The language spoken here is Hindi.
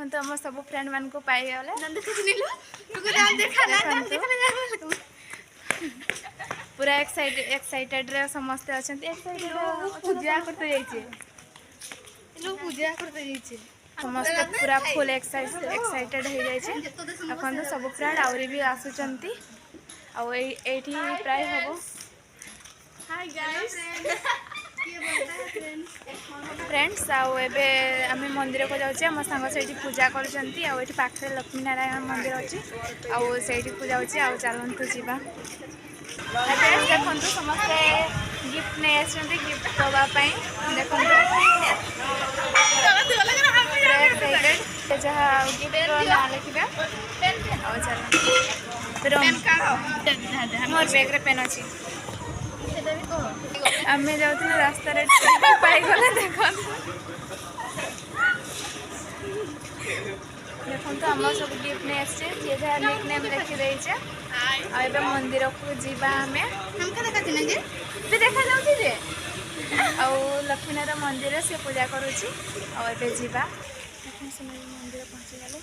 देखो आम सब फ्रेंड मान को पाईगले पूरा एक्साइटेड रे समस्ते अच्छा पूजा करते पूजा करते समस्ते पूरा फुल एक्साइटेड हो जाए सब फ्रेंड आउरी भी आसुचंती आठी प्राय हम फ्रेंड्स आम मंदिर को जाऊँ मो सांग से पूजा कर पाखे लक्ष्मी नारायण मंदिर अच्छी से पूजा हो चलतु जावा देखो समस्ते गिफ्ट नहीं आसते गिफ्ट दवापाई देखो जहाँ गिफ्ट ना लिखा मोर बैग रे पेन अच्छी आम जाऊँ रास्ता पाईगला देखो देखो आम सब गिफ्ट नहीं आसे जी जहाँ निक नेम लिखिदे मंदिर को जीवा आम देखा जाऊँ लक्ष्मीनारायण मंदिर से पूजा करुँची जावा मंदिर पहुँची गले